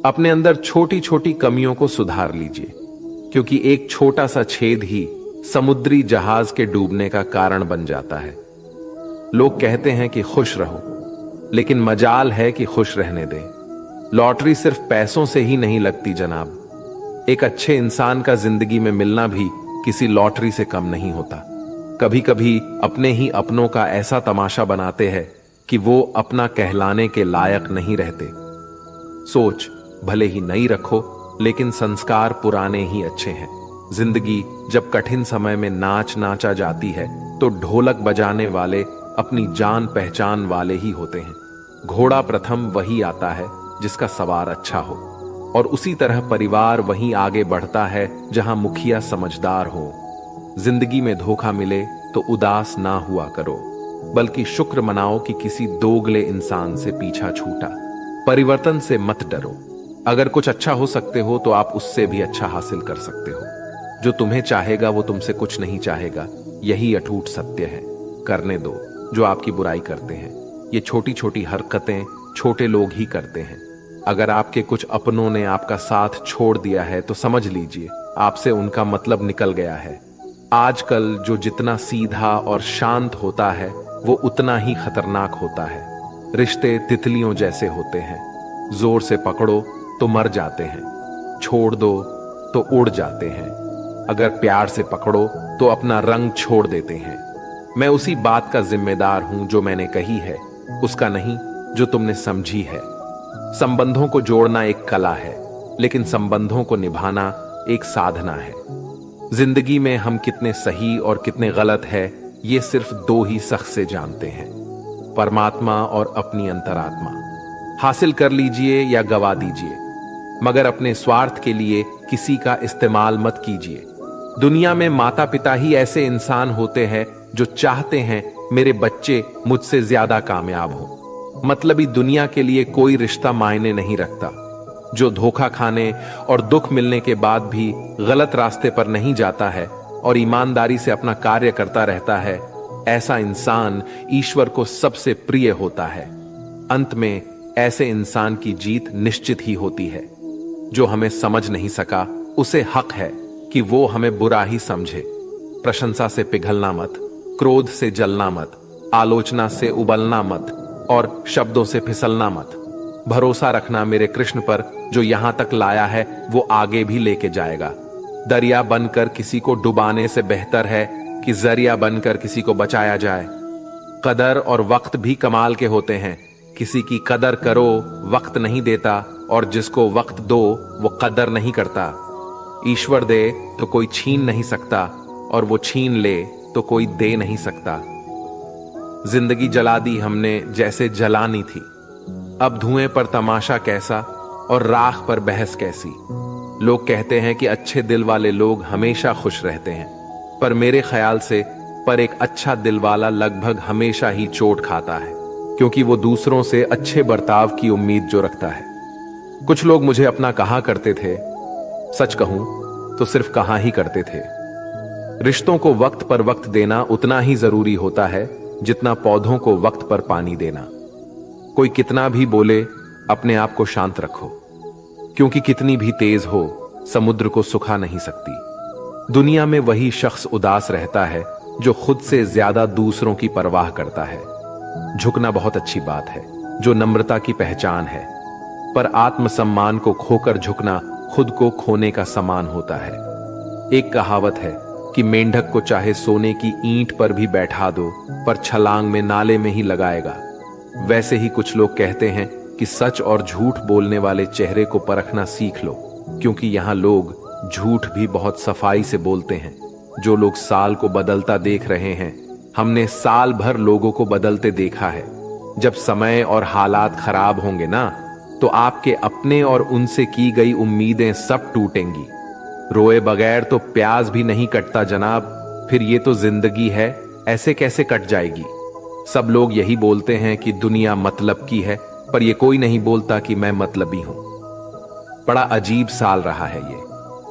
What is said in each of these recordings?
अपने अंदर छोटी छोटी कमियों को सुधार लीजिए, क्योंकि एक छोटा सा छेद ही समुद्री जहाज के डूबने का कारण बन जाता है। लोग कहते हैं कि खुश रहो, लेकिन मजाल है कि खुश रहने दें। लॉटरी सिर्फ पैसों से ही नहीं लगती जनाब। एक अच्छे इंसान का जिंदगी में मिलना भी किसी लॉटरी से कम नहीं होता। कभी कभी अपने ही अपनों का ऐसा तमाशा बनाते हैं कि वो अपना कहलाने के लायक नहीं रहते। सोच भले ही नई रखो, लेकिन संस्कार पुराने ही अच्छे हैं। जिंदगी जब कठिन समय में नाच नाचा जाती है तो ढोलक बजाने वाले अपनी जान पहचान वाले ही होते हैं। घोड़ा प्रथम वही आता है जिसका सवार अच्छा हो, और उसी तरह परिवार वहीं आगे बढ़ता है जहां मुखिया समझदार हो। जिंदगी में धोखा मिले तो उदास ना हुआ करो, बल्कि शुक्र मनाओ कि किसी दोगले इंसान से पीछा छूटा। परिवर्तन से मत डरो। अगर कुछ अच्छा हो सकते हो तो आप उससे भी अच्छा हासिल कर सकते हो। जो तुम्हें चाहेगा वो तुमसे कुछ नहीं चाहेगा, यही अटूट सत्य है। करने दो जो आपकी बुराई करते हैं। ये छोटी छोटी हरकतें छोटे लोग ही करते हैं। अगर आपके कुछ अपनों ने आपका साथ छोड़ दिया है तो समझ लीजिए आपसे उनका मतलब निकल गया है। आजकल जो जितना सीधा और शांत होता है वो उतना ही खतरनाक होता है। रिश्ते तितलियों जैसे होते हैं, जोर से पकड़ो तो मर जाते हैं, छोड़ दो तो उड़ जाते हैं। अगर प्यार से पकड़ो तो अपना रंग छोड़ देते हैं। मैं उसी बात का जिम्मेदार हूं जो मैंने कही है, उसका नहीं जो तुमने समझी है। संबंधों को जोड़ना एक कला है, लेकिन संबंधों को निभाना एक साधना है। जिंदगी में हम कितने सही और कितने गलत है ये सिर्फ दो ही शख्स से जानते हैं, परमात्मा और अपनी अंतरात्मा। हासिल कर लीजिए या गवा दीजिए, मगर अपने स्वार्थ के लिए किसी का इस्तेमाल मत कीजिए। दुनिया में माता पिता ही ऐसे इंसान होते हैं जो चाहते हैं मेरे बच्चे मुझसे ज्यादा कामयाब हो। मतलबी दुनिया के लिए कोई रिश्ता मायने नहीं रखता। जो धोखा खाने और दुख मिलने के बाद भी गलत रास्ते पर नहीं जाता है और ईमानदारी से अपना कार्य करता रहता है, ऐसा इंसान ईश्वर को सबसे प्रिय होता है। अंत में ऐसे इंसान की जीत निश्चित ही होती है। जो हमें समझ नहीं सका उसे हक है कि वो हमें बुरा ही समझे। प्रशंसा से पिघलना मत, क्रोध से जलना मत, आलोचना से उबलना मत और शब्दों से फिसलना मत। भरोसा रखना मेरे कृष्ण पर, जो यहां तक लाया है वो आगे भी लेके जाएगा। दरिया बनकर किसी को डुबाने से बेहतर है कि जरिया बनकर किसी को बचाया जाए। कदर और वक्त भी कमाल के होते हैं। किसी की कदर करो, वक्त नहीं देता, और जिसको वक्त दो वो कदर नहीं करता। ईश्वर दे तो कोई छीन नहीं सकता, और वो छीन ले तो कोई दे नहीं सकता। जिंदगी जला दी हमने जैसे जलानी थी। अब धुएं पर तमाशा कैसा और राख पर बहस कैसी। लोग कहते हैं कि अच्छे दिल वाले लोग हमेशा खुश रहते हैं, पर मेरे ख्याल से एक अच्छा दिल वाला लगभग हमेशा ही चोट खाता है, क्योंकि वो दूसरों से अच्छे बर्ताव की उम्मीद जो रखता है। कुछ लोग मुझे अपना कहा करते थे, सच कहूं तो सिर्फ कहा ही करते थे। रिश्तों को वक्त पर वक्त देना उतना ही जरूरी होता है जितना पौधों को वक्त पर पानी देना। कोई कितना भी बोले, अपने आप को शांत रखो, क्योंकि कितनी भी तेज हो समुद्र को सुखा नहीं सकती। दुनिया में वही शख्स उदास रहता है जो खुद से ज्यादा दूसरों की परवाह करता है। झुकना बहुत अच्छी बात है, जो नम्रता की पहचान है, पर आत्मसम्मान को खोकर झुकना खुद को खोने का समान होता है। एक कहावत है कि मेंढक को चाहे सोने की ईंट पर भी बैठा दो, पर छलांग में नाले में ही लगाएगा। वैसे ही कुछ लोग कहते हैं कि सच और झूठ बोलने वाले चेहरे को परखना सीख लो, क्योंकि यहां लोग झूठ भी बहुत सफाई से बोलते हैं। जो लोग साल को बदलता देख रहे हैं, हमने साल भर लोगों को बदलते देखा है। जब समय और हालात खराब होंगे ना, तो आपके अपने और उनसे की गई उम्मीदें सब टूटेंगी। रोए बगैर तो प्याज भी नहीं कटता जनाब। फिर ये तो जिंदगी है, ऐसे कैसे कट जाएगी। सब लोग यही बोलते हैं कि दुनिया मतलब की है, पर ये कोई नहीं बोलता कि मैं मतलबी हूं। बड़ा अजीब साल रहा है ये।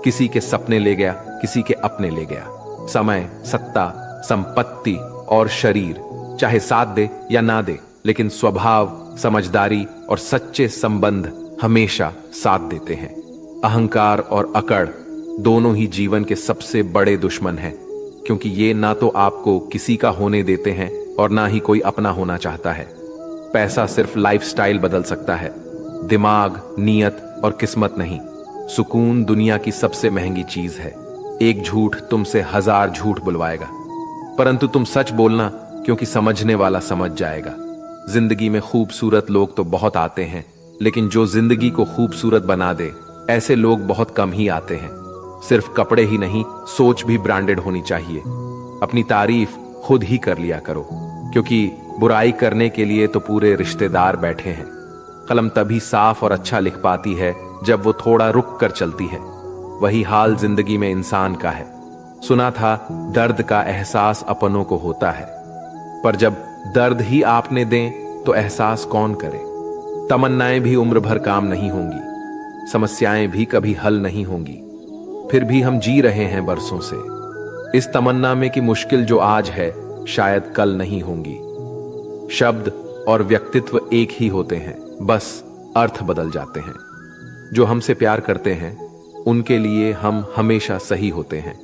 किसी के सपने ले गया, किसी के अपने ले गया। समय, सत्ता, संपत्ति और शरीर चाहे साथ दे या ना दे, लेकिन स्वभाव, समझदारी और सच्चे संबंध हमेशा साथ देते हैं। अहंकार और अकड़ दोनों ही जीवन के सबसे बड़े दुश्मन हैं, क्योंकि ये ना तो आपको किसी का होने देते हैं और ना ही कोई अपना होना चाहता है। पैसा सिर्फ लाइफस्टाइल बदल सकता है, दिमाग, नीयत और किस्मत नहीं। सुकून दुनिया की सबसे महंगी चीज है। एक झूठ तुमसे 1000 झूठ बुलवाएगा, परंतु तुम सच बोलना, क्योंकि समझने वाला समझ जाएगा। जिंदगी में खूबसूरत लोग तो बहुत आते हैं, लेकिन जो जिंदगी को खूबसूरत बना दे, ऐसे लोग बहुत कम ही आते हैं। सिर्फ कपड़े ही नहीं, सोच भी ब्रांडेड होनी चाहिए। अपनी तारीफ खुद ही कर लिया करो, क्योंकि बुराई करने के लिए तो पूरे रिश्तेदार बैठे हैं। कलम तभी साफ और अच्छा लिख पाती है जब वो थोड़ा रुक कर चलती है। वही हाल जिंदगी में इंसान का है। सुना था दर्द का एहसास अपनों को होता है, पर जब दर्द ही आपने दें तो एहसास कौन करे। तमन्नाएं भी उम्र भर काम नहीं होंगी, समस्याएं भी कभी हल नहीं होंगी, फिर भी हम जी रहे हैं बरसों से इस तमन्ना में कि मुश्किल जो आज है शायद कल नहीं होंगी। शब्द और व्यक्तित्व एक ही होते हैं, बस अर्थ बदल जाते हैं। जो हमसे प्यार करते हैं उनके लिए हम हमेशा सही होते हैं,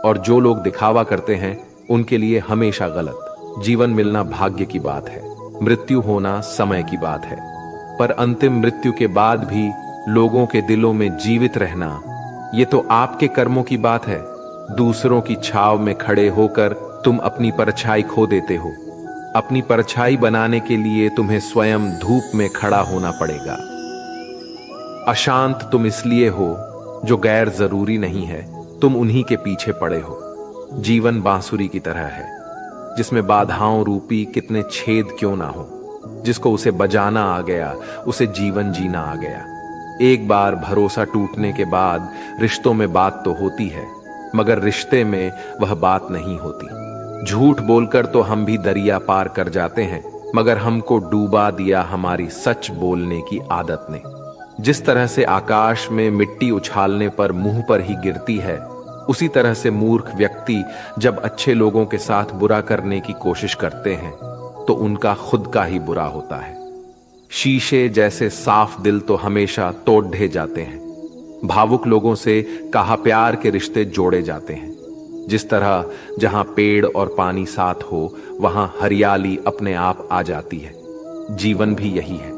और जो लोग दिखावा करते हैं उनके लिए हमेशा गलत। जीवन मिलना भाग्य की बात है, मृत्यु होना समय की बात है, पर अंतिम मृत्यु के बाद भी लोगों के दिलों में जीवित रहना, ये तो आपके कर्मों की बात है। दूसरों की छाव में खड़े होकर तुम अपनी परछाई खो देते हो। अपनी परछाई बनाने के लिए तुम्हें स्वयं धूप में खड़ा होना पड़ेगा। अशांत तुम इसलिए हो जो गैर जरूरी नहीं है, तुम उन्हीं के पीछे पड़े हो। जीवन बांसुरी की तरह है, जिसमें बाधाओं रूपी कितने छेद क्यों ना हो। जिसको उसे बजाना आ गया, उसे जीवन जीना आ गया। एक बार भरोसा टूटने के बाद रिश्तों में बात तो होती है, मगर रिश्ते में वह बात नहीं होती। झूठ बोलकर तो हम भी दरिया पार कर जाते हैं, मगर हमको डूबा दिया हमारी सच बोलने की आदत ने। जिस तरह से आकाश में मिट्टी उछालने पर मुंह पर ही गिरती है, उसी तरह से मूर्ख व्यक्ति जब अच्छे लोगों के साथ बुरा करने की कोशिश करते हैं तो उनका खुद का ही बुरा होता है। शीशे जैसे साफ दिल तो हमेशा तोड़ ढे जाते हैं। भावुक लोगों से कहा प्यार के रिश्ते जोड़े जाते हैं। जिस तरह जहां पेड़ और पानी साथ हो, वहां हरियाली अपने आप आ जाती है। जीवन भी यही है,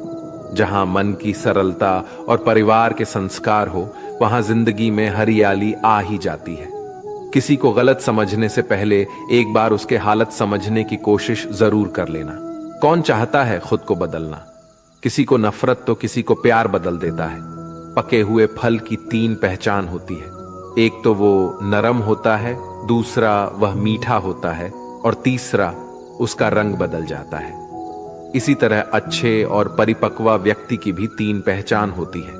जहां मन की सरलता और परिवार के संस्कार हो, वहां जिंदगी में हरियाली आ ही जाती है। किसी को गलत समझने से पहले एक बार उसके हालत समझने की कोशिश जरूर कर लेना। कौन चाहता है खुद को बदलना? किसी को नफरत तो किसी को प्यार बदल देता है। पके हुए फल की 3 पहचान होती है, एक तो वो नरम होता है, दूसरा वह मीठा होता है, और तीसरा उसका रंग बदल जाता है। इसी तरह अच्छे और परिपक्व व्यक्ति की भी 3 पहचान होती है।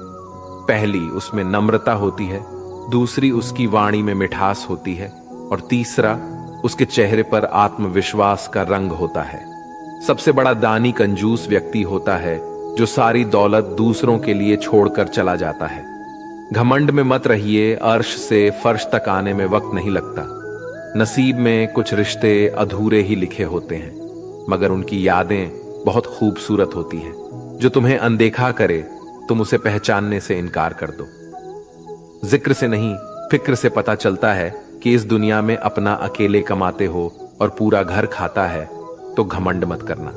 पहली उसमें नम्रता होती है, दूसरी उसकी वाणी में मिठास होती है, और तीसरा उसके चेहरे पर आत्मविश्वास का रंग होता है। सबसे बड़ा दानी कंजूस व्यक्ति होता है जो सारी दौलत दूसरों के लिए छोड़कर चला जाता है। घमंड में मत रहिए, अर्श से फर्श तक आने में वक्त नहीं लगता। नसीब में कुछ रिश्ते अधूरे ही लिखे होते हैं, मगर उनकी यादें बहुत खूबसूरत होती हैं। जो तुम्हें अनदेखा करे, तुम उसे पहचानने से इनकार कर दो। जिक्र से नहीं, फिक्र से पता चलता है कि इस दुनिया में अपना अकेले कमाते हो और पूरा घर खाता है, तो घमंड मत करना।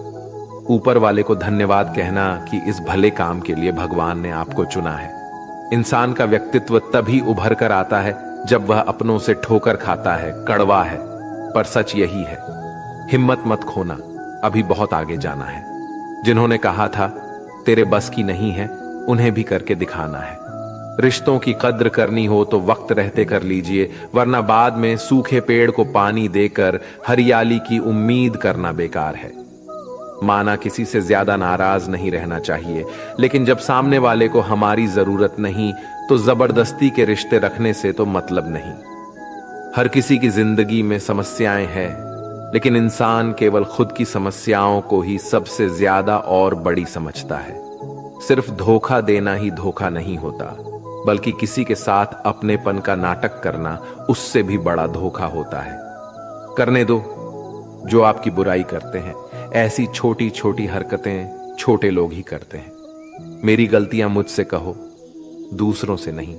ऊपर वाले को धन्यवाद कहना कि इस भले काम के लिए भगवान ने आपको चुना है। इंसान का व्यक्तित्व तभी उभर कर आता है जब वह अपनों से ठोकर खाता है, कड़वा है, पर सच यही है। हिम्मत मत खोना, अभी बहुत आगे जाना है। जिन्होंने कहा था तेरे बस की नहीं है, उन्हें भी करके दिखाना है। रिश्तों की कद्र करनी हो तो वक्त रहते कर लीजिए, वरना बाद में सूखे पेड़ को पानी देकर हरियाली की उम्मीद करना बेकार है। माना किसी से ज्यादा नाराज नहीं रहना चाहिए, लेकिन जब सामने वाले को हमारी जरूरत नहीं तो जबरदस्ती के रिश्ते रखने से तो मतलब नहीं। हर किसी की जिंदगी में समस्याएं हैं, लेकिन इंसान केवल खुद की समस्याओं को ही सबसे ज्यादा और बड़ी समझता है। सिर्फ धोखा देना ही धोखा नहीं होता, बल्कि किसी के साथ अपनेपन का नाटक करना उससे भी बड़ा धोखा होता है। करने दो जो आपकी बुराई करते हैं। ऐसी छोटी छोटी हरकतें छोटे लोग ही करते हैं। मेरी गलतियां मुझसे कहो, दूसरों से नहीं,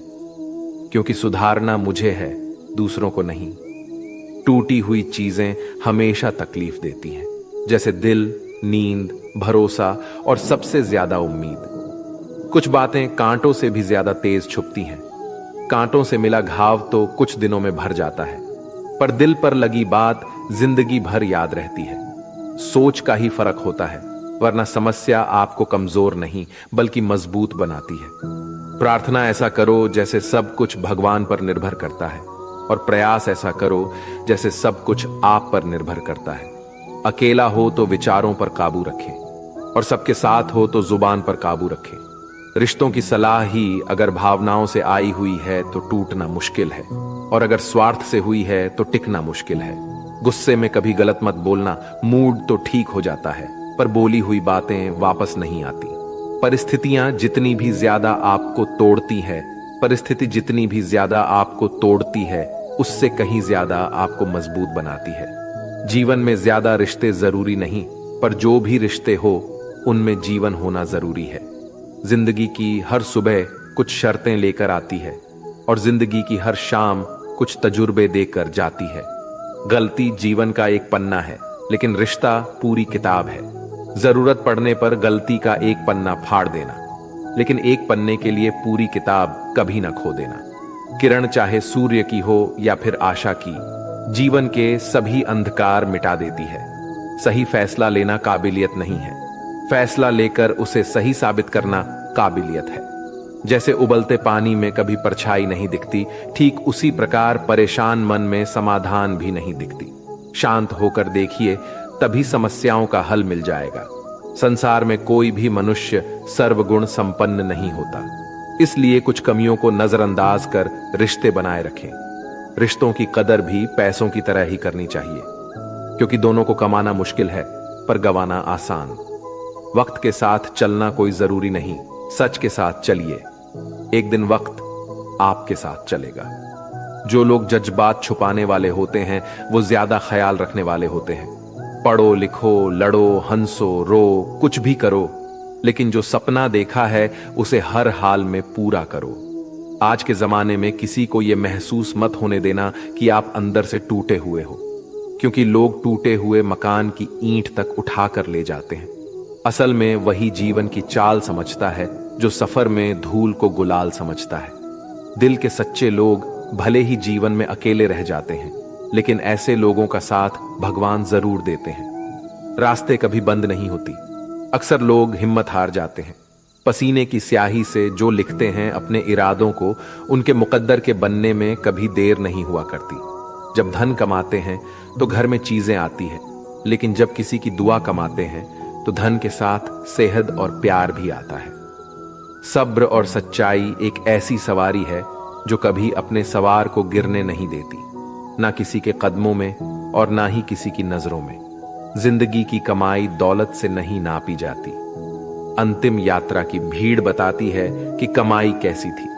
क्योंकि सुधारना मुझे है, दूसरों को नहीं। टूटी हुई चीजें हमेशा तकलीफ देती हैं, जैसे दिल, नींद, भरोसा और सबसे ज्यादा उम्मीद। कुछ बातें कांटों से भी ज्यादा तेज छुपती हैं। कांटों से मिला घाव तो कुछ दिनों में भर जाता है, पर दिल पर लगी बात जिंदगी भर याद रहती है। सोच का ही फर्क होता है, वरना समस्या आपको कमजोर नहीं बल्कि मजबूत बनाती है। प्रार्थना ऐसा करो जैसे सब कुछ भगवान पर निर्भर करता है, और प्रयास ऐसा करो जैसे सब कुछ आप पर निर्भर करता है। अकेला हो तो विचारों पर काबू रखें, और सबके साथ हो तो जुबान पर काबू रखें। रिश्तों की सलाह ही अगर भावनाओं से आई हुई है तो टूटना मुश्किल है, और अगर स्वार्थ से हुई है तो टिकना मुश्किल है। गुस्से में कभी गलत मत बोलना, मूड तो ठीक हो जाता है, पर बोली हुई बातें वापस नहीं आती। परिस्थितियां जितनी भी ज्यादा आपको तोड़ती है, परिस्थिति जितनी भी ज्यादा आपको तोड़ती है, उससे कहीं ज्यादा आपको मजबूत बनाती है। जीवन में ज्यादा रिश्ते जरूरी नहीं, पर जो भी रिश्ते हो उनमें जीवन होना जरूरी है। जिंदगी की हर सुबह कुछ शर्तें लेकर आती है, और जिंदगी की हर शाम कुछ तजुर्बे देकर जाती है। गलती जीवन का एक पन्ना है, लेकिन रिश्ता पूरी किताब है। जरूरत पड़ने पर गलती का एक पन्ना फाड़ देना, लेकिन एक पन्ने के लिए पूरी किताब कभी ना खो देना। किरण चाहे सूर्य की हो या फिर आशा की, जीवन के सभी अंधकार मिटा देती है। सही फैसला लेना काबिलियत नहीं है, फैसला लेकर उसे सही साबित करना काबिलियत है। जैसे उबलते पानी में कभी परछाई नहीं दिखती, ठीक उसी प्रकार परेशान मन में समाधान भी नहीं दिखती। शांत होकर देखिए, तभी समस्याओं का हल मिल जाएगा। संसार में कोई भी मनुष्य सर्वगुण संपन्न नहीं होता, इसलिए कुछ कमियों को नजरअंदाज कर रिश्ते बनाए रखें। रिश्तों की कदर भी पैसों की तरह ही करनी चाहिए, क्योंकि दोनों को कमाना मुश्किल है पर गंवाना आसान। वक्त के साथ चलना कोई जरूरी नहीं, सच के साथ चलिए, एक दिन वक्त आपके साथ चलेगा। जो लोग जज्बात छुपाने वाले होते हैं वो ज्यादा ख्याल रखने वाले होते हैं। पढ़ो लिखो, लड़ो, हंसो, रो, कुछ भी करो, लेकिन जो सपना देखा है उसे हर हाल में पूरा करो। आज के जमाने में किसी को यह महसूस मत होने देना कि आप अंदर से टूटे हुए हो, क्योंकि लोग टूटे हुए मकान की ईंट तक उठा कर ले जाते हैं। असल में वही जीवन की चाल समझता है जो सफर में धूल को गुलाल समझता है। दिल के सच्चे लोग भले ही जीवन में अकेले रह जाते हैं, लेकिन ऐसे लोगों का साथ भगवान जरूर देते हैं। रास्ते कभी बंद नहीं होती, अक्सर लोग हिम्मत हार जाते हैं। पसीने की स्याही से जो लिखते हैं अपने इरादों को, उनके मुकद्दर के बनने में कभी देर नहीं हुआ करती। जब धन कमाते हैं तो घर में चीजें आती हैं, लेकिन जब किसी की दुआ कमाते हैं तो धन के साथ सेहत और प्यार भी आता है। सब्र और सच्चाई एक ऐसी सवारी है जो कभी अपने सवार को गिरने नहीं देती, ना किसी के कदमों में और ना ही किसी की नजरों में। जिंदगी की कमाई दौलत से नहीं नापी जाती। अंतिम यात्रा की भीड़ बताती है कि कमाई कैसी थी।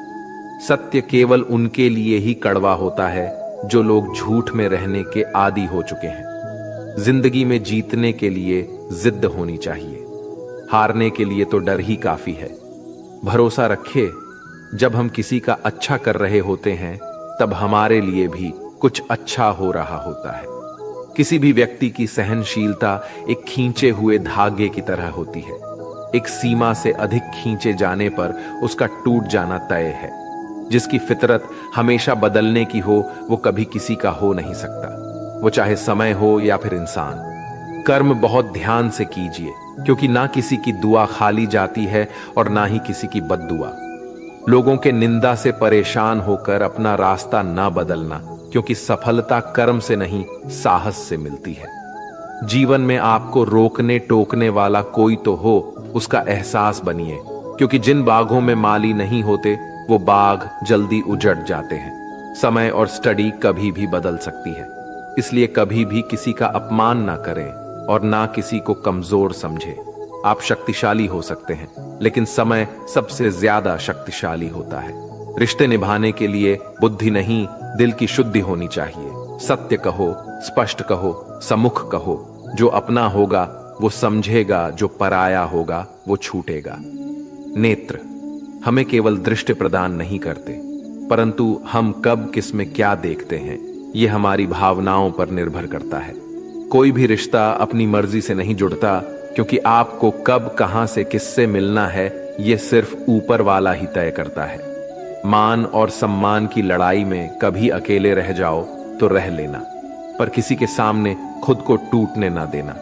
सत्य केवल उनके लिए ही कड़वा होता है जो लोग झूठ में रहने के आदी हो चुके हैं। जिंदगी में जीतने के लिए जिद्द होनी चाहिए, हारने के लिए तो डर ही काफी है। भरोसा रखिए, जब हम किसी का अच्छा कर रहे होते हैं तब हमारे लिए भी कुछ अच्छा हो रहा होता है। किसी भी व्यक्ति की सहनशीलता एक खींचे हुए धागे की तरह होती है। एक सीमा से अधिक खींचे जाने पर उसका टूट जाना तय है। जिसकी फितरत हमेशा बदलने की हो वो कभी किसी का हो नहीं सकता, वो चाहे समय हो या फिर इंसान। कर्म बहुत ध्यान से कीजिए, क्योंकि ना किसी की दुआ खाली जाती है और ना ही किसी की बद्दुआ। लोगों के निंदा से परेशान होकर अपना रास्ता ना बदलना, क्योंकि सफलता कर्म से नहीं साहस से मिलती है। जीवन में आपको रोकने टोकने वाला कोई तो हो, उसका एहसास बनिए, क्योंकि जिन बागों में माली नहीं होते वो बाग जल्दी उजड़ जाते हैं। समय और स्टडी कभी भी बदल सकती है, इसलिए कभी भी किसी का अपमान ना करें और ना किसी को कमजोर समझें। आप शक्तिशाली हो सकते हैं, लेकिन समय सबसे ज्यादा शक्तिशाली होता है। रिश्ते निभाने के लिए बुद्धि नहीं, दिल की शुद्धि होनी चाहिए। सत्य कहो, स्पष्ट कहो, सम्मुख कहो। जो अपना होगा वो समझेगा, जो पराया होगा वो छूटेगा। नेत्र हमें केवल दृष्टि प्रदान नहीं करते, परंतु हम कब किस में क्या देखते हैं यह हमारी भावनाओं पर निर्भर करता है। कोई भी रिश्ता अपनी मर्जी से नहीं जुड़ता, क्योंकि आपको कब कहां से किससे मिलना है यह सिर्फ ऊपर वाला ही तय करता है। मान और सम्मान की लड़ाई में कभी अकेले रह जाओ तो रह लेना, पर किसी के सामने खुद को टूटने ना देना,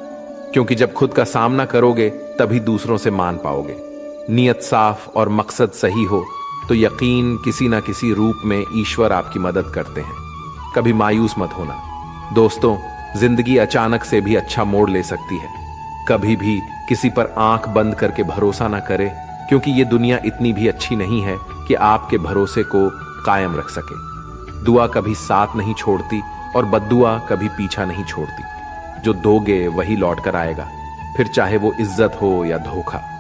क्योंकि जब खुद का सामना करोगे तभी दूसरों से मान पाओगे। नियत साफ और मकसद सही हो तो यकीन किसी ना किसी रूप में ईश्वर आपकी मदद करते हैं। कभी मायूस मत होना दोस्तों, जिंदगी अचानक से भी अच्छा मोड़ ले सकती है। कभी भी किसी पर आंख बंद करके भरोसा ना करें, क्योंकि ये दुनिया इतनी भी अच्छी नहीं है कि आपके भरोसे को कायम रख सके। दुआ कभी साथ नहीं छोड़ती और बद्दुआ कभी पीछा नहीं छोड़ती। जो दोगे वही लौट कर आएगा, फिर चाहे वो इज्जत हो या धोखा।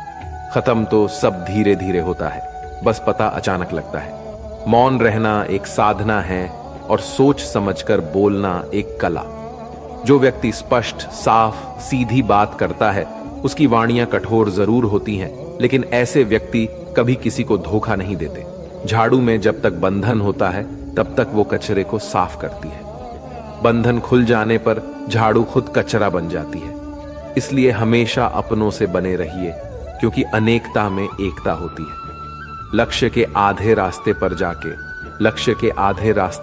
खत्म तो सब धीरे धीरे होता है, बस पता अचानक लगता है। मौन रहना एक साधना है और सोच समझकर बोलना एक कला। जो व्यक्ति स्पष्ट, साफ, सीधी बात करता है उसकी वाणियां कठोर जरूर होती हैं, लेकिन ऐसे व्यक्ति कभी किसी को धोखा नहीं देते। झाड़ू में जब तक बंधन होता है तब तक वो कचरे को साफ करती है। बंधन खुल जाने पर झाड़ू खुद कचरा बन जाती है। इसलिए हमेशा अपनों से बने रहिए, क्योंकि अनेकता में एकता होती है। लक्ष्य के आधे रास्ते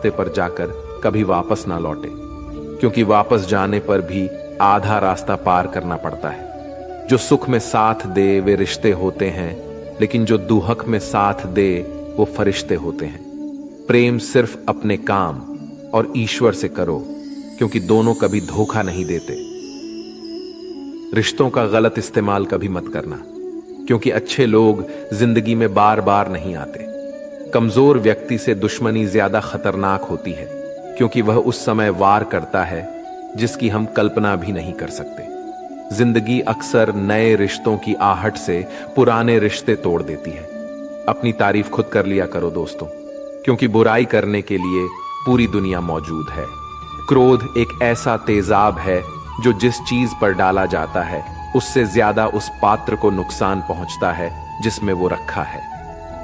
पर जाकर कभी वापस ना लौटे, क्योंकि वापस जाने पर भी आधा रास्ता पार करना पड़ता है। जो सुख में साथ दे वे रिश्ते होते हैं, लेकिन जो दुहक में साथ दे वो फरिश्ते होते हैं। प्रेम सिर्फ अपने काम और ईश्वर से करो, क्योंकि दोनों कभी धोखा नहीं देते। रिश्तों का गलत इस्तेमाल कभी मत करना, क्योंकि अच्छे लोग जिंदगी में बार बार नहीं आते। कमजोर व्यक्ति से दुश्मनी ज्यादा खतरनाक होती है, क्योंकि वह उस समय वार करता है जिसकी हम कल्पना भी नहीं कर सकते। जिंदगी अक्सर नए रिश्तों की आहट से पुराने रिश्ते तोड़ देती है। अपनी तारीफ खुद कर लिया करो दोस्तों, क्योंकि बुराई करने के लिए पूरी दुनिया मौजूद है। क्रोध एक ऐसा तेजाब है जो जिस चीज पर डाला जाता है उससे ज्यादा उस पात्र को नुकसान पहुंचता है जिसमें वो रखा है।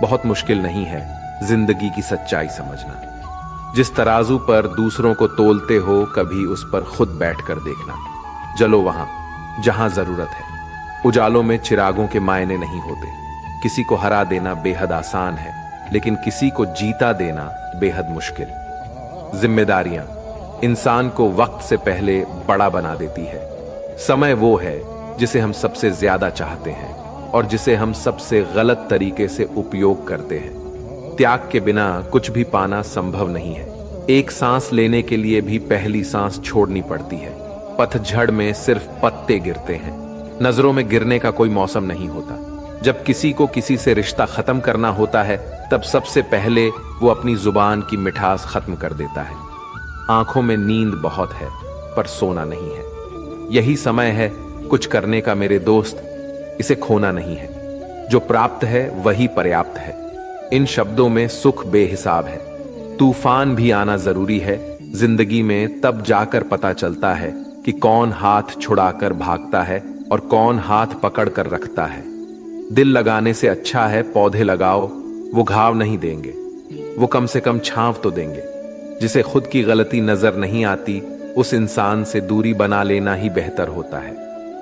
बहुत मुश्किल नहीं है जिंदगी की सच्चाई समझना। जिस तराजू पर दूसरों को तोलते हो कभी उस पर खुद बैठकर देखना। जलो वहां जहां जरूरत है। उजालों में चिरागों के मायने नहीं होते। किसी को हरा देना बेहद आसान है, लेकिन किसी को जीता देना बेहद मुश्किल। जिम्मेदारियां इंसान को वक्त से पहले बड़ा बना देती है। समय वो है जिसे हम सबसे ज्यादा चाहते हैं और जिसे हम सबसे गलत तरीके से उपयोग करते हैं। त्याग के बिना कुछ भी पाना संभव नहीं है। एक सांस लेने के लिए भी पहली सांस छोड़नी पड़ती है। पतझड़ में सिर्फ पत्ते गिरते हैं। नजरों में गिरने का कोई मौसम नहीं होता। जब किसी को किसी से रिश्ता खत्म करना होता है तब सबसे पहले वो अपनी जुबान की मिठास खत्म कर देता है। आंखों में नींद बहुत है पर सोना नहीं है। यही समय है कुछ करने का मेरे दोस्त, इसे खोना नहीं है। जो प्राप्त है वही पर्याप्त है। इन शब्दों में सुख बेहिसाब है। तूफान भी आना जरूरी है। जिंदगी में तब जाकर पता चलता है कि कौन हाथ छुड़ाकर भागता है और कौन हाथ पकड़कर रखता है। दिल लगाने से अच्छा है पौधे लगाओ, वो घाव नहीं देंगे, वो कम से कम छांव तो देंगे। जिसे खुद की गलती नजर नहीं आती उस इंसान से दूरी बना लेना ही बेहतर होता है।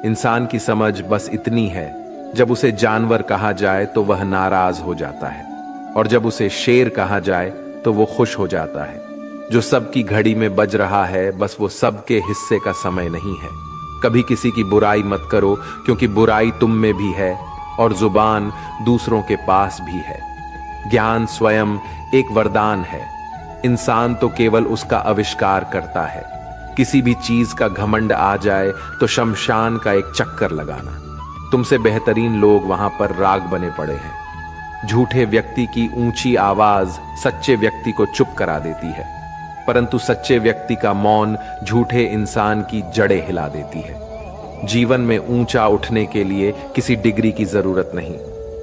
इंसान की समझ बस इतनी है, जब उसे जानवर कहा जाए तो वह नाराज हो जाता है और जब उसे शेर कहा जाए तो वो खुश हो जाता है। जो सबकी घड़ी में बज रहा है बस वो सबके हिस्से का समय नहीं है। कभी किसी की बुराई मत करो, क्योंकि बुराई तुम में भी है और जुबान दूसरों के पास भी है। ज्ञान स्वयं एक वरदान है। इंसान तो केवल उसका आविष्कार करता है। किसी भी चीज का घमंड आ जाए तो शमशान का एक चक्कर लगाना। तुमसे बेहतरीन लोग वहां पर राग बने पड़े हैं। झूठे व्यक्ति की ऊंची आवाज सच्चे व्यक्ति को चुप करा देती है, परंतु सच्चे व्यक्ति का मौन झूठे इंसान की जड़ें हिला देती है। जीवन में ऊंचा उठने के लिए किसी डिग्री की जरूरत नहीं।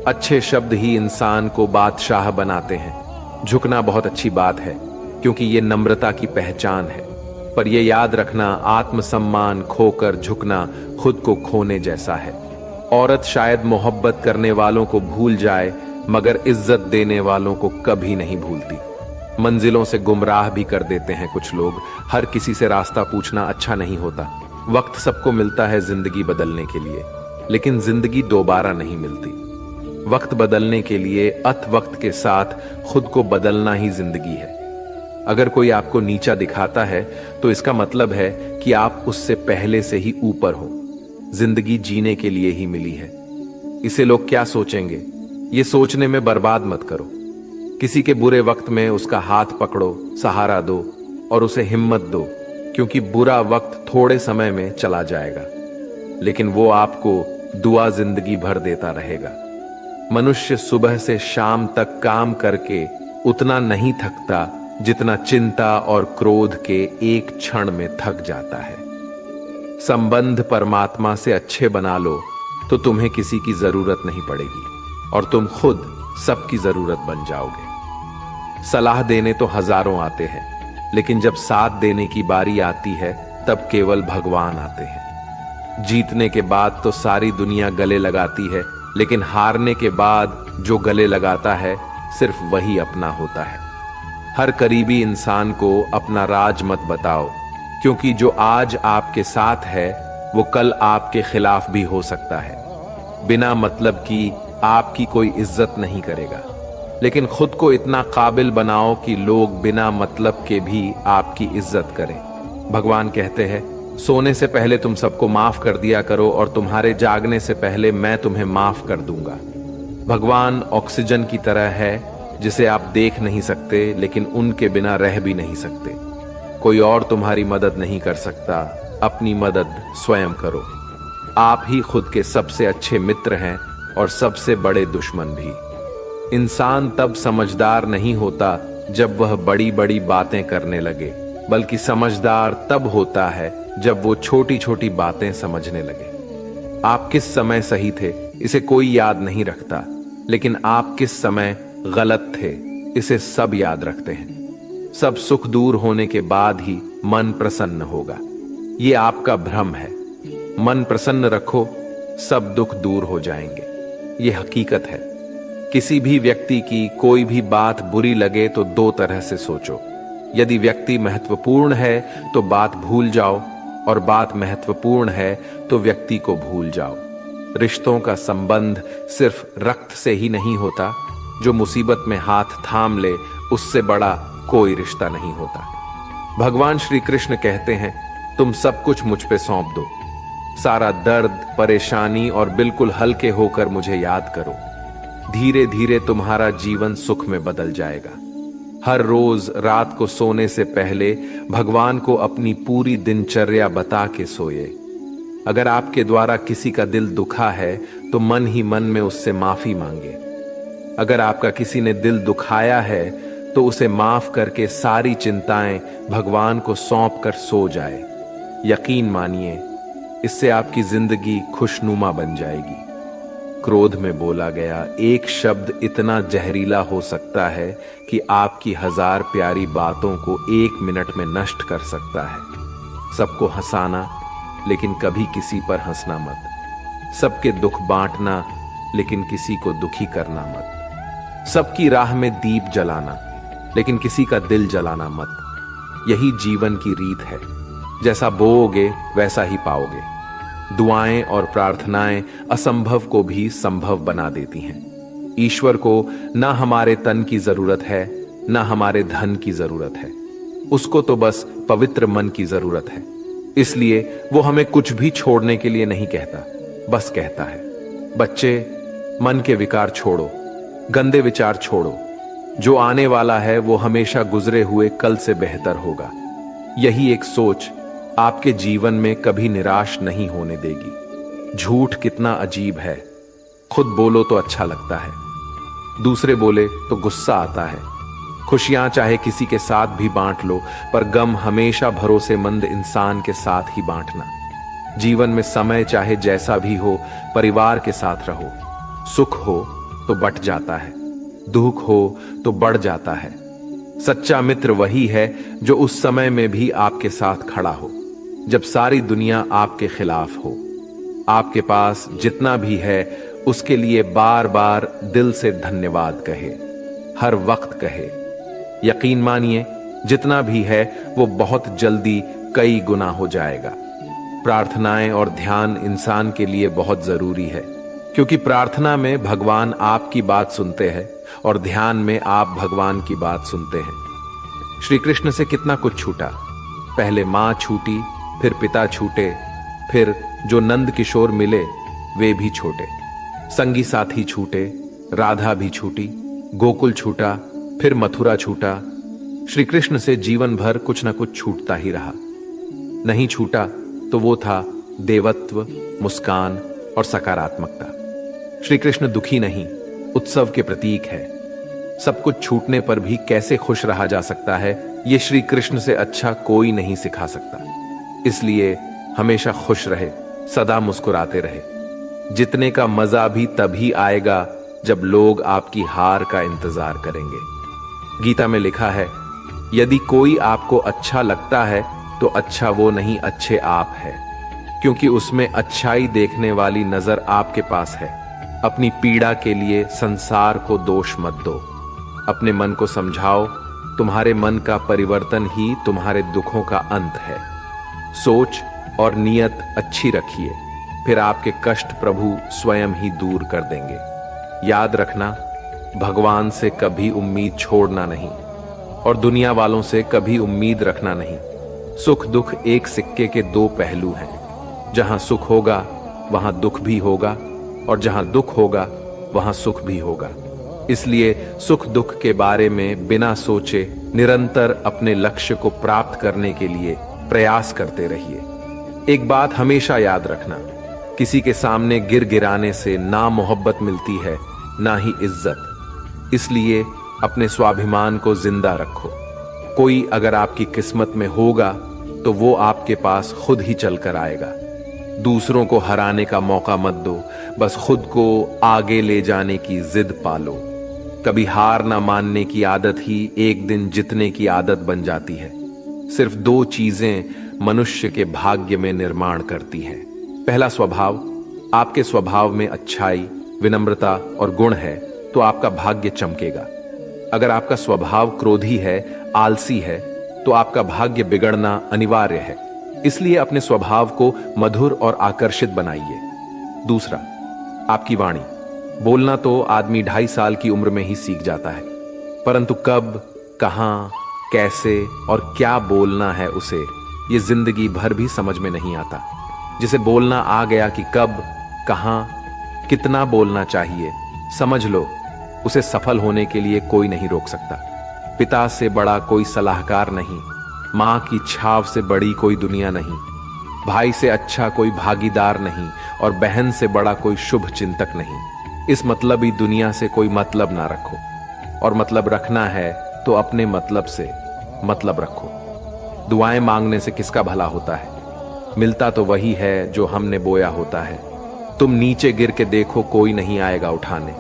अच्छे शब्द ही इंसान को बादशाह बनाते हैं। झुकना बहुत अच्छी बात है, क्योंकि ये नम्रता की पहचान है, पर यह याद रखना आत्मसम्मान खोकर झुकना खुद को खोने जैसा है। औरत शायद मोहब्बत करने वालों को भूल जाए, मगर इज्जत देने वालों को कभी नहीं भूलती। मंजिलों से गुमराह भी कर देते हैं कुछ लोग। हर किसी से रास्ता पूछना अच्छा नहीं होता। वक्त सबको मिलता है जिंदगी बदलने के लिए, लेकिन जिंदगी दोबारा नहीं मिलती। वक्त बदलने के लिए अत वक्त के साथ खुद को बदलना ही जिंदगी है। अगर कोई आपको नीचा दिखाता है तो इसका मतलब है कि आप उससे पहले से ही ऊपर हो। जिंदगी जीने के लिए ही मिली है। इसे लोग क्या सोचेंगे, ये सोचने में बर्बाद मत करो। किसी के बुरे वक्त में उसका हाथ पकड़ो, सहारा दो और उसे हिम्मत दो, क्योंकि बुरा वक्त थोड़े समय में चला जाएगा, लेकिन वो आपको दुआ जिंदगी भर देता रहेगा। मनुष्य सुबह से शाम तक काम करके उतना नहीं थकता जितना चिंता और क्रोध के एक क्षण में थक जाता है। संबंध परमात्मा से अच्छे बना लो तो तुम्हें किसी की जरूरत नहीं पड़ेगी और तुम खुद सबकी जरूरत बन जाओगे। सलाह देने तो हजारों आते हैं, लेकिन जब साथ देने की बारी आती है तब केवल भगवान आते हैं। जीतने के बाद तो सारी दुनिया गले लगाती है, लेकिन हारने के बाद जो गले लगाता है सिर्फ वही अपना होता है। हर करीबी इंसान को अपना राज मत बताओ, क्योंकि जो आज आपके साथ है वो कल आपके खिलाफ भी हो सकता है। बिना मतलब की आपकी कोई इज्जत नहीं करेगा, लेकिन खुद को इतना काबिल बनाओ कि लोग बिना मतलब के भी आपकी इज्जत करें। भगवान कहते हैं, सोने से पहले तुम सबको माफ कर दिया करो और तुम्हारे जागने से पहले मैं तुम्हें माफ कर दूंगा। भगवान ऑक्सीजन की तरह है जिसे आप देख नहीं सकते, लेकिन उनके बिना रह भी नहीं सकते। कोई और तुम्हारी मदद नहीं कर सकता, अपनी मदद स्वयं करो। आप ही खुद के सबसे अच्छे मित्र हैं और सबसे बड़े दुश्मन भी। इंसान तब समझदार नहीं होता जब वह बड़ी बड़ी बातें करने लगे, बल्कि समझदार तब होता है जब वो छोटी छोटी बातें समझने लगे। आप किस समय सही थे इसे कोई याद नहीं रखता, लेकिन आप किस समय गलत थे इसे सब याद रखते हैं। सब सुख दूर होने के बाद ही मन प्रसन्न होगा। ये आपका भ्रम है। मन प्रसन्न रखो, सब दुख दूर हो जाएंगे। ये हकीकत है। किसी भी व्यक्ति की कोई भी बात बुरी लगे तो दो तरह से सोचो। यदि व्यक्ति महत्वपूर्ण है तो बात भूल जाओ, और बात महत्वपूर्ण है तो व्यक्ति को भूल जाओ। रिश्तों का संबंध सिर्फ रक्त से ही नहीं होता। जो मुसीबत में हाथ थाम ले उससे बड़ा कोई रिश्ता नहीं होता। भगवान श्री कृष्ण कहते हैं, तुम सब कुछ मुझ पे सौंप दो। सारा दर्द, परेशानी और बिल्कुल हल्के होकर मुझे याद करो। धीरे धीरे तुम्हारा जीवन सुख में बदल जाएगा। हर रोज रात को सोने से पहले भगवान को अपनी पूरी दिनचर्या बता के सोए। अगर आपके द्वारा किसी का दिल दुखा है तो मन ही मन में उससे माफी मांगे। अगर आपका किसी ने दिल दुखाया है तो उसे माफ करके सारी चिंताएं भगवान को सौंप कर सो जाए। यकीन मानिए, इससे आपकी जिंदगी खुशनुमा बन जाएगी। क्रोध में बोला गया एक शब्द इतना जहरीला हो सकता है कि आपकी 1000 प्यारी बातों को 1 मिनट में नष्ट कर सकता है। सबको हंसाना, लेकिन कभी किसी पर हंसना मत। सबके दुख बांटना, लेकिन किसी को दुखी करना मत। सबकी राह में दीप जलाना, लेकिन किसी का दिल जलाना मत। यही जीवन की रीत है। जैसा बोओगे वैसा ही पाओगे। दुआएं और प्रार्थनाएं असंभव को भी संभव बना देती हैं। ईश्वर को ना हमारे तन की जरूरत है, ना हमारे धन की जरूरत है। उसको तो बस पवित्र मन की जरूरत है। इसलिए वो हमें कुछ भी छोड़ने के लिए नहीं कहता, बस कहता है, बच्चे, मन के विकार छोड़ो, गंदे विचार छोड़ो। जो आने वाला है वो हमेशा गुजरे हुए कल से बेहतर होगा। यही एक सोच आपके जीवन में कभी निराश नहीं होने देगी। झूठ कितना अजीब है। खुद बोलो तो अच्छा लगता है, दूसरे बोले तो गुस्सा आता है। खुशियां चाहे किसी के साथ भी बांट लो, पर गम हमेशा भरोसेमंद इंसान के साथ ही बांटना। जीवन में समय चाहे जैसा भी हो, परिवार के साथ रहो। सुख हो तो बट जाता है, दुख हो तो बढ़ जाता है। सच्चा मित्र वही है जो उस समय में भी आपके साथ खड़ा हो, जब सारी दुनिया आपके खिलाफ हो। आपके पास जितना भी है उसके लिए बार बार दिल से धन्यवाद कहे, हर वक्त कहे। यकीन मानिए जितना भी है वो बहुत जल्दी कई गुना हो जाएगा। प्रार्थनाएं और ध्यान इंसान के लिए बहुत जरूरी है, क्योंकि प्रार्थना में भगवान आपकी बात सुनते हैं और ध्यान में आप भगवान की बात सुनते हैं। श्री कृष्ण से कितना कुछ छूटा। पहले मां छूटी, फिर पिता छूटे, फिर जो नंद किशोर मिले वे भी छोटे, संगी साथी छूटे, राधा भी छूटी, गोकुल छूटा, फिर मथुरा छूटा। श्री कृष्ण से जीवन भर कुछ न कुछ छूटता ही रहा। नहीं छूटा तो वो था देवत्व, मुस्कान और सकारात्मकता। श्री कृष्ण दुखी नहीं, उत्सव के प्रतीक है। सब कुछ छूटने पर भी कैसे खुश रहा जा सकता है, ये श्री कृष्ण से अच्छा कोई नहीं सिखा सकता। इसलिए हमेशा खुश रहे, सदा मुस्कुराते रहे। जितने का मजा भी तभी आएगा जब लोग आपकी हार का इंतजार करेंगे। गीता में लिखा है, यदि कोई आपको अच्छा लगता है तो अच्छा वो नहीं, अच्छे आप है, क्योंकि उसमें अच्छाई देखने वाली नजर आपके पास है। अपनी पीड़ा के लिए संसार को दोष मत दो। अपने मन को समझाओ, तुम्हारे मन का परिवर्तन ही तुम्हारे दुखों का अंत है। सोच और नियत अच्छी रखिए, फिर आपके कष्ट प्रभु स्वयं ही दूर कर देंगे। याद रखना, भगवान से कभी उम्मीद छोड़ना नहीं और दुनिया वालों से कभी उम्मीद रखना नहीं। सुख दुख एक सिक्के के दो पहलू हैं। जहां सुख होगा वहां दुख भी होगा, और जहां दुख होगा वहां सुख भी होगा। इसलिए सुख दुख के बारे में बिना सोचे निरंतर अपने लक्ष्य को प्राप्त करने के लिए प्रयास करते रहिए। एक बात हमेशा याद रखना, किसी के सामने गिर गिराने से ना मोहब्बत मिलती है ना ही इज्जत। इसलिए अपने स्वाभिमान को जिंदा रखो। कोई अगर आपकी किस्मत में होगा तो वो आपके पास खुद ही चलकर आएगा। दूसरों को हराने का मौका मत दो, बस खुद को आगे ले जाने की जिद पालो। कभी हार ना मानने की आदत ही एक दिन जीतने की आदत बन जाती है। सिर्फ दो चीजें मनुष्य के भाग्य में निर्माण करती हैं। पहला स्वभाव। आपके स्वभाव में अच्छाई, विनम्रता और गुण है तो आपका भाग्य चमकेगा। अगर आपका स्वभाव क्रोधी है, आलसी है, तो आपका भाग्य बिगड़ना अनिवार्य है। इसलिए अपने स्वभाव को मधुर और आकर्षित बनाइए। दूसरा, आपकी वाणी। बोलना तो आदमी 2.5 साल की उम्र में ही सीख जाता है, परंतु कब, कहां, कैसे और क्या बोलना है उसे ये जिंदगी भर भी समझ में नहीं आता। जिसे बोलना आ गया कि कब, कहां, कितना बोलना चाहिए, समझ लो उसे सफल होने के लिए कोई नहीं रोक सकता। पिता से बड़ा कोई सलाहकार नहीं, मां की छाव से बड़ी कोई दुनिया नहीं, भाई से अच्छा कोई भागीदार नहीं और बहन से बड़ा कोई शुभ चिंतक नहीं। इस मतलबी दुनिया से कोई मतलब ना रखो, और मतलब रखना है तो अपने मतलब से मतलब रखो। दुआएं मांगने से किसका भला होता है? मिलता तो वही है जो हमने बोया होता है। तुम नीचे गिर के देखो, कोई नहीं आएगा उठाने।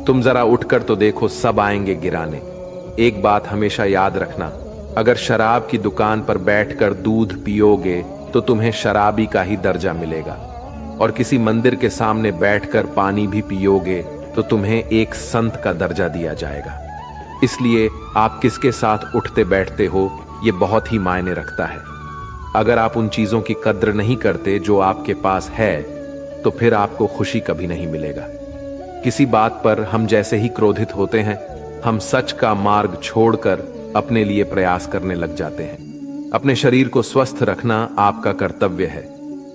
तुम जरा उठकर तो देखो, सब आएंगे गिराने। एक बात हमेशा याद रखना, अगर शराब की दुकान पर बैठकर दूध पियोगे तो तुम्हें शराबी का ही दर्जा मिलेगा, और किसी मंदिर के सामने बैठकर पानी भी पियोगे तो तुम्हें एक संत का दर्जा दिया जाएगा। इसलिए आप किसके साथ उठते बैठते हो ये बहुत ही मायने रखता है। अगर आप उन चीजों की कद्र नहीं करते जो आपके पास है तो फिर आपको खुशी कभी नहीं मिलेगा। किसी बात पर हम जैसे ही क्रोधित होते हैं, हम सच का मार्ग छोड़कर अपने लिए प्रयास करने लग जाते हैं। अपने शरीर को स्वस्थ रखना आपका कर्तव्य है,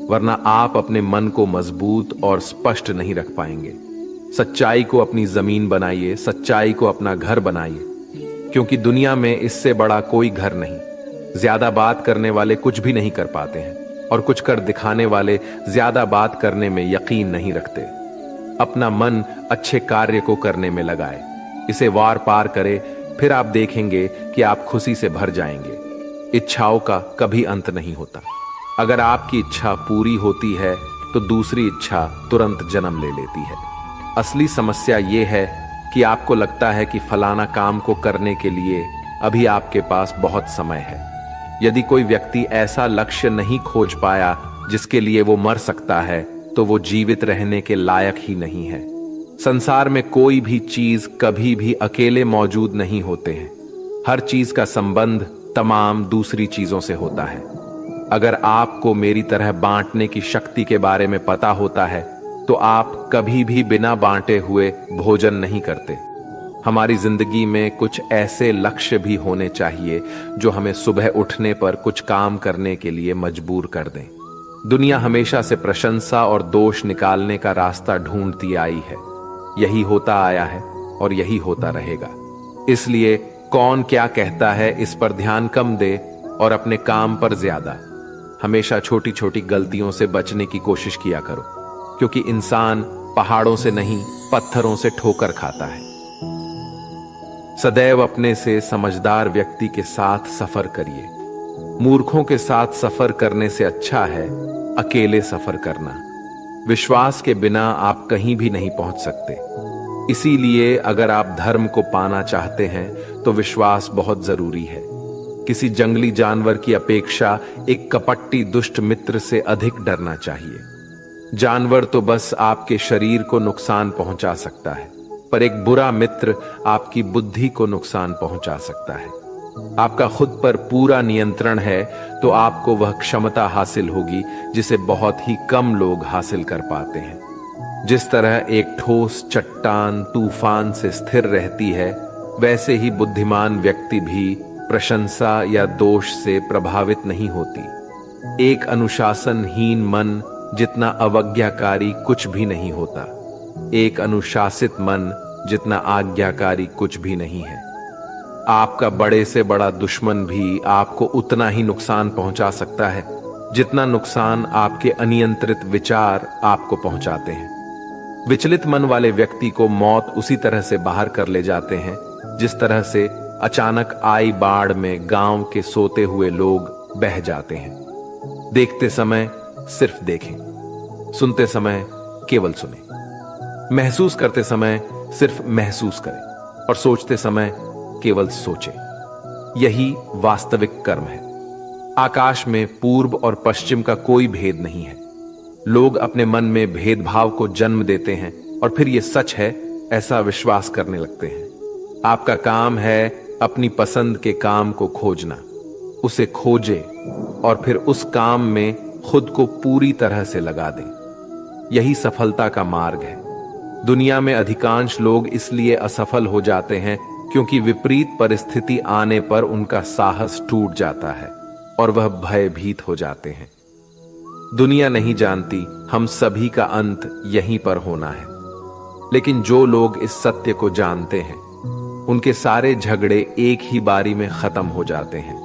वरना आप अपने मन को मजबूत और स्पष्ट नहीं रख पाएंगे। सच्चाई को अपनी जमीन बनाइए, सच्चाई को अपना घर बनाइए, क्योंकि दुनिया में इससे बड़ा कोई घर नहीं। ज्यादा बात करने वाले कुछ भी नहीं कर पाते हैं, और कुछ कर दिखाने वाले ज्यादा बात करने में यकीन नहीं रखते। अपना मन अच्छे कार्य को करने में लगाए, इसे वार पार करे, फिर आप देखेंगे कि आप खुशी से भर जाएंगे। इच्छाओं का कभी अंत नहीं होता। अगर आपकी इच्छा पूरी होती है तो दूसरी इच्छा तुरंत जन्म ले लेती है। असली समस्या ये है कि आपको लगता है कि फलाना काम को करने के लिए अभी आपके पास बहुत समय है। यदि कोई व्यक्ति ऐसा लक्ष्य नहीं खोज पाया जिसके लिए वो मर सकता है, तो तो वो जीवित रहने के लायक ही नहीं है। संसार में कोई भी चीज कभी भी अकेले मौजूद नहीं होते हैं। हर चीज का संबंध तमाम दूसरी चीजों से होता है। अगर आपको मेरी तरह बांटने की शक्ति के बारे में पता होता है तो आप कभी भी बिना बांटे हुए भोजन नहीं करते। हमारी जिंदगी में कुछ ऐसे लक्ष्य भी होने चाहिए जो हमें सुबह उठने पर कुछ काम करने के लिए मजबूर कर दें। दुनिया हमेशा से प्रशंसा और दोष निकालने का रास्ता ढूंढती आई है। यही होता आया है और यही होता रहेगा। इसलिए कौन क्या कहता है इस पर ध्यान कम दे और अपने काम पर ज्यादा। हमेशा छोटी छोटी गलतियों से बचने की कोशिश किया करो, क्योंकि इंसान पहाड़ों से नहीं पत्थरों से ठोकर खाता है। सदैव अपने से समझदार व्यक्ति के साथ सफर करिए। मूर्खों के साथ सफर करने से अच्छा है अकेले सफर करना। विश्वास के बिना आप कहीं भी नहीं पहुंच सकते। इसीलिए अगर आप धर्म को पाना चाहते हैं तो विश्वास बहुत जरूरी है। किसी जंगली जानवर की अपेक्षा एक कपटी दुष्ट मित्र से अधिक डरना चाहिए। जानवर तो बस आपके शरीर को नुकसान पहुंचा सकता है, पर एक बुरा मित्र आपकी बुद्धि को नुकसान पहुंचा सकता है। आपका खुद पर पूरा नियंत्रण है तो आपको वह क्षमता हासिल होगी जिसे बहुत ही कम लोग हासिल कर पाते हैं। जिस तरह एक ठोस चट्टान तूफान से स्थिर रहती है, वैसे ही बुद्धिमान व्यक्ति भी प्रशंसा या दोष से प्रभावित नहीं होती। एक अनुशासनहीन मन जितना अवज्ञाकारी कुछ भी नहीं होता। एक अनुशासित मन जितना आज्ञाकारी कुछ भी नहीं है। आपका बड़े से बड़ा दुश्मन भी आपको उतना ही नुकसान पहुंचा सकता है जितना नुकसान आपके अनियंत्रित विचार आपको पहुंचाते हैं। विचलित मन वाले व्यक्ति को मौत उसी तरह से बाहर कर ले जाते हैं जिस तरह से अचानक आई बाढ़ में गांव के सोते हुए लोग बह जाते हैं। देखते समय सिर्फ देखें, सुनते समय केवल सुने, महसूस करते समय सिर्फ महसूस करें और सोचते समय केवल सोचें। यही वास्तविक कर्म है। आकाश में पूर्व और पश्चिम का कोई भेद नहीं है। लोग अपने मन में भेदभाव को जन्म देते हैं और फिर यह सच है ऐसा विश्वास करने लगते हैं। आपका काम है अपनी पसंद के काम को खोजना, उसे खोजें और फिर उस काम में खुद को पूरी तरह से लगा दें। यही सफलता का मार्ग है। दुनिया में अधिकांश लोग इसलिए असफल हो जाते हैं क्योंकि विपरीत परिस्थिति आने पर उनका साहस टूट जाता है और वह भयभीत हो जाते हैं। दुनिया नहीं जानती हम सभी का अंत यहीं पर होना है, लेकिन जो लोग इस सत्य को जानते हैं उनके सारे झगड़े एक ही बारी में खत्म हो जाते हैं।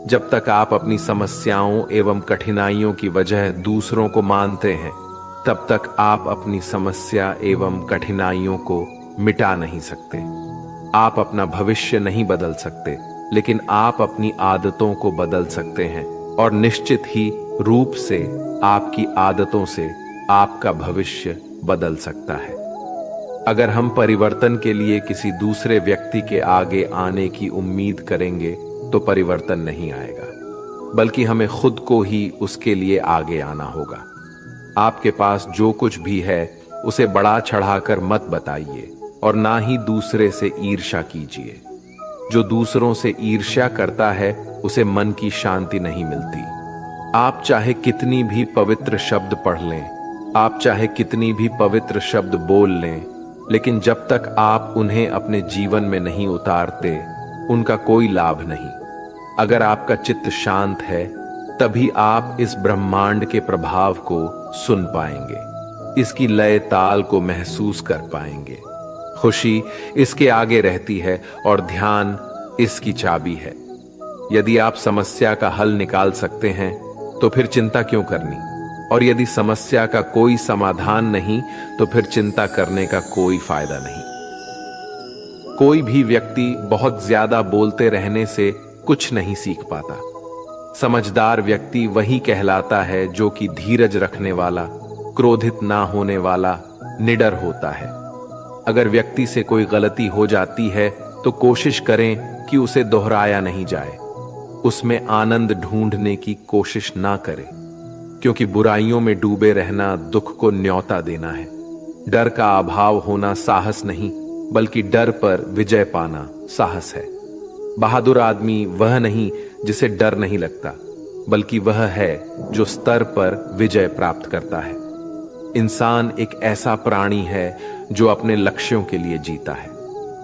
जब तक आप अपनी समस्याओं एवं कठिनाइयों की वजह दूसरों को मानते हैं, तब तक आप अपनी समस्या एवं कठिनाइयों को मिटा नहीं सकते। आप अपना भविष्य नहीं बदल सकते, लेकिन आप अपनी आदतों को बदल सकते हैं और निश्चित ही रूप से आपकी आदतों से आपका भविष्य बदल सकता है। अगर हम परिवर्तन के लिए किसी दूसरे व्यक्ति के आगे आने की उम्मीद करेंगे तो परिवर्तन नहीं आएगा, बल्कि हमें खुद को ही उसके लिए आगे आना होगा। आपके पास जो कुछ भी है उसे बढ़ा चढ़ाकर मत बताइए और ना ही दूसरे से ईर्ष्या कीजिए। जो दूसरों से ईर्ष्या करता है उसे मन की शांति नहीं मिलती। आप चाहे कितनी भी पवित्र शब्द पढ़ लें, आप चाहे कितनी भी पवित्र शब्द बोल लें, लेकिन जब तक आप उन्हें अपने जीवन में नहीं उतारते उनका कोई लाभ नहीं। अगर आपका चित्त शांत है तभी आप इस ब्रह्मांड के प्रभाव को सुन पाएंगे, इसकी लय ताल को महसूस कर पाएंगे। खुशी इसके आगे रहती है और ध्यान इसकी चाबी है। यदि आप समस्या का हल निकाल सकते हैं तो फिर चिंता क्यों करनी, और यदि समस्या का कोई समाधान नहीं तो फिर चिंता करने का कोई फायदा नहीं। कोई भी व्यक्ति बहुत ज्यादा बोलते रहने से कुछ नहीं सीख पाता। समझदार व्यक्ति वही कहलाता है जो कि धीरज रखने वाला, क्रोधित ना होने वाला, निडर होता है। अगर व्यक्ति से कोई गलती हो जाती है तो कोशिश करें कि उसे दोहराया नहीं जाए। उसमें आनंद ढूंढने की कोशिश ना करें, क्योंकि बुराइयों में डूबे रहना दुख को न्योता देना है। डर का अभाव होना साहस नहीं, बल्कि डर पर विजय पाना साहस है। बहादुर आदमी वह नहीं जिसे डर नहीं लगता, बल्कि वह है जो स्तर पर विजय प्राप्त करता है। इंसान एक ऐसा प्राणी है जो अपने लक्ष्यों के लिए जीता है।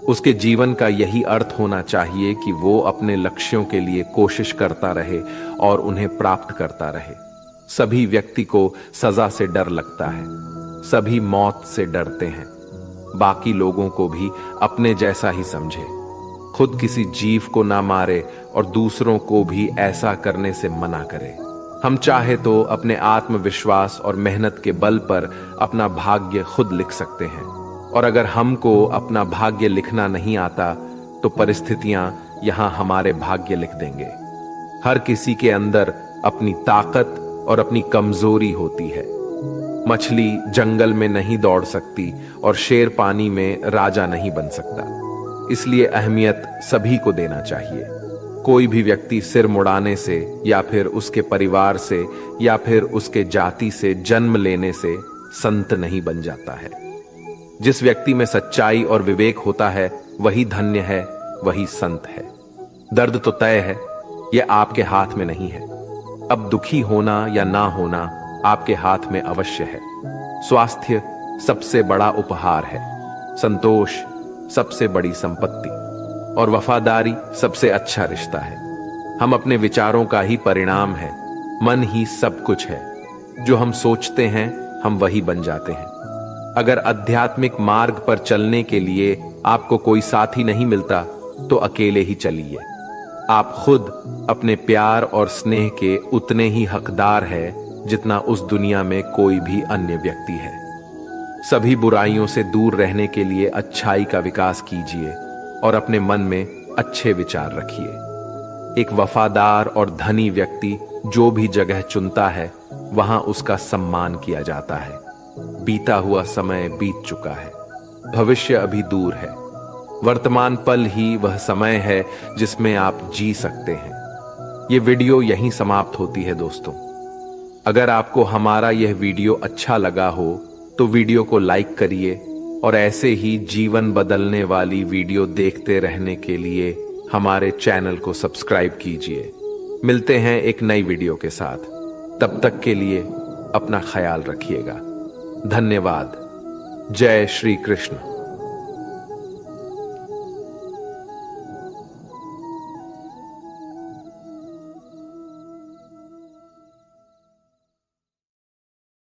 उसके जीवन का यही अर्थ होना चाहिए कि वो अपने लक्ष्यों के लिए कोशिश करता रहे और उन्हें प्राप्त करता रहे। सभी व्यक्ति को सजा से डर लगता है, सभी मौत से डरते हैं। बाकी लोगों को भी अपने जैसा ही समझे। खुद किसी जीव को ना मारे और दूसरों को भी ऐसा करने से मना करे। हम चाहे तो अपने आत्मविश्वास और मेहनत के बल पर अपना भाग्य खुद लिख सकते हैं, और अगर हमको अपना भाग्य लिखना नहीं आता तो परिस्थितियां यहां हमारे भाग्य लिख देंगे। हर किसी के अंदर अपनी ताकत और अपनी कमजोरी होती है। मछली जंगल में नहीं दौड़ सकती और शेर पानी में राजा नहीं बन सकता। इसलिए अहमियत सभी को देना चाहिए। कोई भी व्यक्ति सिर मुड़ाने से या फिर उसके परिवार से या फिर उसके जाति से जन्म लेने से संत नहीं बन जाता है। जिस व्यक्ति में सच्चाई और विवेक होता है वही धन्य है, वही संत है। दर्द तो तय है, यह आपके हाथ में नहीं है। अब दुखी होना या ना होना आपके हाथ में अवश्य है। स्वास्थ्य सबसे बड़ा उपहार है, संतोष सबसे बड़ी संपत्ति और वफादारी सबसे अच्छा रिश्ता है। हम अपने विचारों का ही परिणाम है। मन ही सब कुछ है। जो हम सोचते हैं हम वही बन जाते हैं। अगर आध्यात्मिक मार्ग पर चलने के लिए आपको कोई साथी नहीं मिलता तो अकेले ही चलिए। आप खुद अपने प्यार और स्नेह के उतने ही हकदार है जितना उस दुनिया में कोई भी अन्य व्यक्ति है। सभी बुराइयों से दूर रहने के लिए अच्छाई का विकास कीजिए और अपने मन में अच्छे विचार रखिए। एक वफादार और धनी व्यक्ति जो भी जगह चुनता है वहां उसका सम्मान किया जाता है। बीता हुआ समय बीत चुका है, भविष्य अभी दूर है। वर्तमान पल ही वह समय है जिसमें आप जी सकते हैं। ये वीडियो यहीं समाप्त होती है दोस्तों। अगर आपको हमारा यह वीडियो अच्छा लगा हो तो वीडियो को लाइक करिए और ऐसे ही जीवन बदलने वाली वीडियो देखते रहने के लिए हमारे चैनल को सब्सक्राइब कीजिए। मिलते हैं एक नई वीडियो के साथ। तब तक के लिए अपना ख्याल रखिएगा। धन्यवाद। जय श्री कृष्ण।